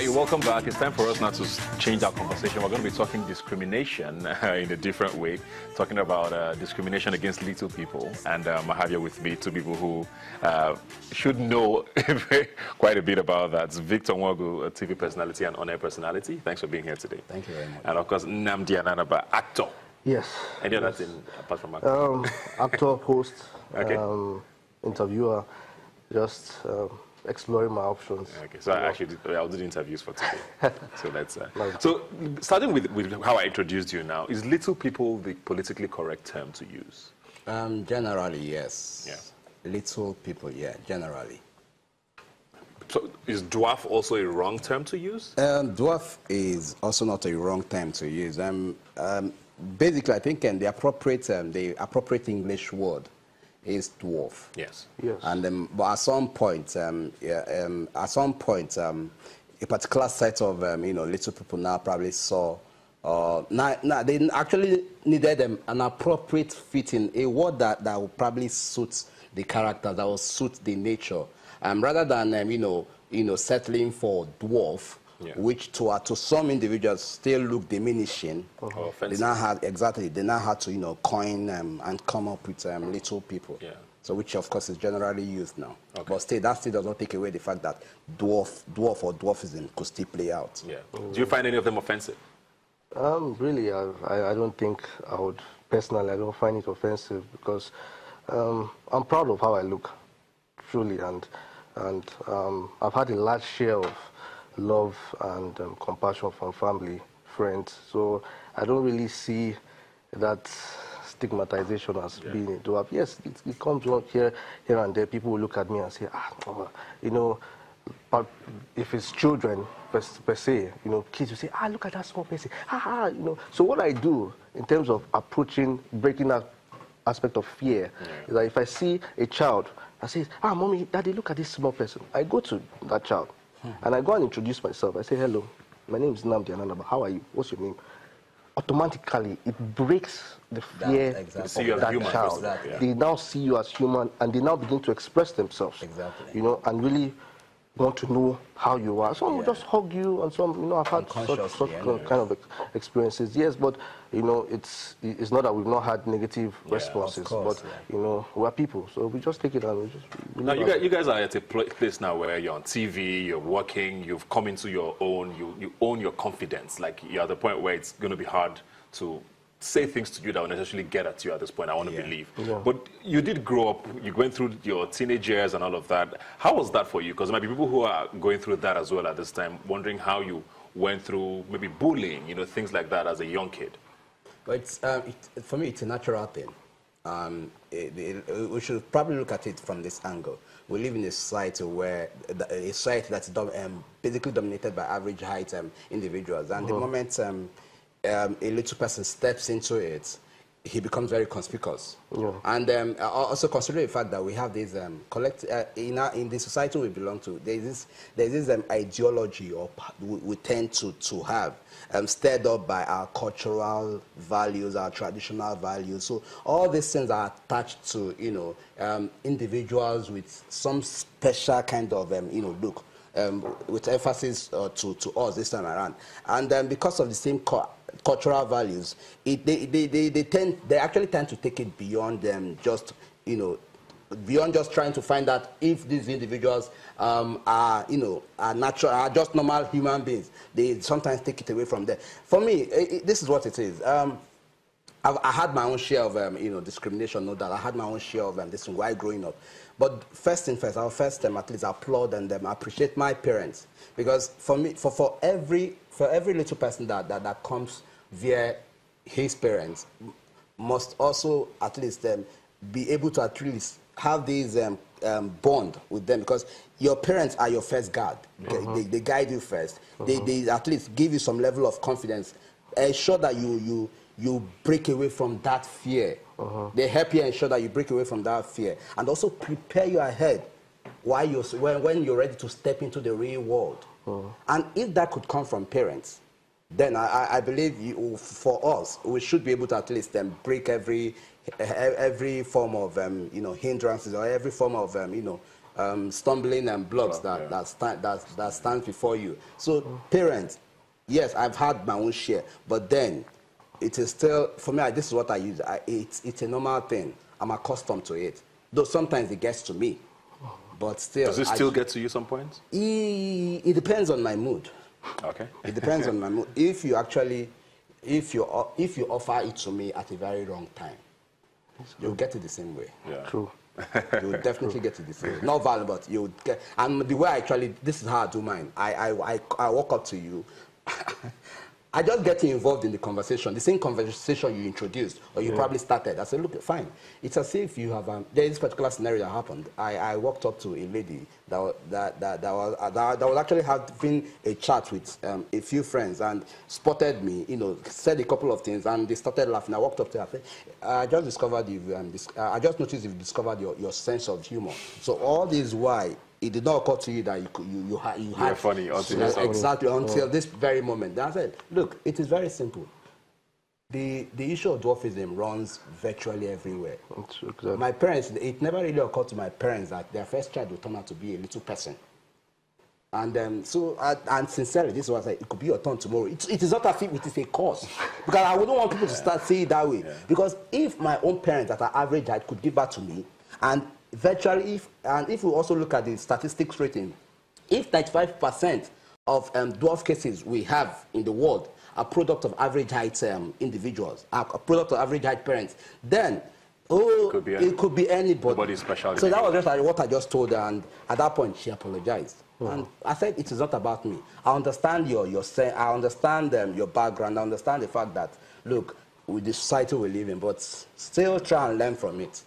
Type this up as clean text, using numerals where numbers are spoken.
Hey, welcome back. It's time for us now to change our conversation. We're going to be talking discrimination in a different way, talking about discrimination against little people. And I have here with me two people who should know quite a bit about that. It's Victor Nwagu, a TV personality and on-air personality. Thanks for being here today. Thank you very much. And of course, Nnamdi Ananaba, actor. Yes. Any other thing apart from actor? Actor, host, Okay. Interviewer, just exploring my options. Okay, so I'll do the interviews for today. So let's. So starting with how I introduced you now, is little people the politically correct term to use? Generally, yes. Yeah. Little people, yeah, generally. So is dwarf also a wrong term to use? Dwarf is also not a wrong term to use. Basically, I think the appropriate English word is dwarf. Yes. Yes. And but at some point, a particular set of little people now probably saw. Now they actually needed an appropriate fitting, a word that will probably suit the character, that will suit the nature, rather than settling for dwarf. Yeah. Which to some individuals still look diminishing. They now had to coin and come up with little people. Yeah. So which of course is generally used now. Okay. But still, that still does not take away the fact that dwarf or dwarfism could still play out. Yeah. Do you find any of them offensive? Really, I don't think I would personally. I don't find it offensive because I'm proud of how I look, truly, and I've had a large share of love and compassion from family, friends. So I don't really see that stigmatization as being a dwarf. Yes, it comes on here and there. People will look at me and say, but if it's children per se, kids will say, look at that small person, So what I do in terms of breaking that aspect of fear is that if I see a child, I say, mommy, daddy, look at this small person. I go to that child. And I go and introduce myself. I say, hello, my name is Nnamdi Ananaba. How are you? What's your name? Automatically, it breaks the fear of that child. Exactly. They now see you as human, and they now begin to express themselves. Exactly. And really want to know how you are. Some will just hug you, and some, I've had such kind of experiences. Yes, but it's not that we've not had negative responses, but we're people, so we just take it and we just. Now you guys are at a place now where you're on TV, you're working, you've come into your own, you own your confidence. Like you're at the point where it's going to be hard to say things to you that will necessarily get at you at this point, I want to believe. Yeah. But you did grow up, you went through your teenage years and all of that. How was that for you? Because there might be people who are going through that as well at this time, wondering how you went through maybe bullying, things like that as a young kid. But for me, it's a natural thing. We should probably look at it from this angle. We live in a society that's basically dominated by average height individuals. And the moment a little person steps into it, he becomes very conspicuous. Yeah. And also considering the fact that we have this in the society we belong to, there's this ideology we tend to have, stirred up by our cultural values, our traditional values. So all these things are attached to individuals with some special kind of look, with emphasis to us this time around. And because of the same cultural values, they actually tend to take it beyond just beyond just trying to find out if these individuals are just normal human beings. They sometimes take it away from there. For me, this is what it is. I had my own share of discrimination, no doubt. I had my own share of this while growing up. But first thing first, I'll first at least applaud and appreciate my parents, because for me, for every little person that comes via his parents, must also at least be able to at least have this bond with them, because your parents are your first guard. They guide you first. They at least give you some level of confidence, ensure that you break away from that fear. They help you ensure that you break away from that fear, and also prepare you ahead when you're ready to step into the real world. And if that could come from parents, then I believe for us, we should be able to at least break every form of hindrances, or every form of stumbling and blocks that stands before you. So parents, yes, I've had my own share, but then it is still, for me, this is what I use. It's a normal thing. I'm accustomed to it. Though sometimes it gets to me, but still. Does it still get to you some points? It depends on my mood. Okay. It depends on my mood. If you offer it to me at a very wrong time, you'll get it the same way. Yeah. True. You'll definitely get it the same way. Not valid, but you'll get. And the way this is how I do mine. I walk up to you. I just get involved in the conversation, the same conversation you introduced or you probably started. I said, look, fine. It's as if you have, there is this particular scenario that happened. I walked up to a lady that was actually having a chat with a few friends and spotted me, said a couple of things, and they started laughing. I walked up to her and said, I just discovered I just noticed you've discovered your sense of humor. So all this why it did not occur to you that you had funny until exactly until this very moment. Then I said, look, it is very simple. The issue of dwarfism runs virtually everywhere. Exactly. My parents, it never really occurred to my parents that their first child would turn out to be a little person. And and sincerely, this was like, it could be your turn tomorrow. It is not as if it is a cause, because I wouldn't want people to start saying it that way. Yeah. Because if my own parents at an average height could give birth to me, and virtually, if we also look at the statistics rating, if 35% of dwarf cases we have in the world are product of average height individuals, are a product of average height parents, then it could be anybody. Nobody's special. So that was just like what I just told her, and at that point she apologized. And I said, it is not about me. I understand I understand your background. I understand the fact that, look, with the society we live in, but still try and learn from it.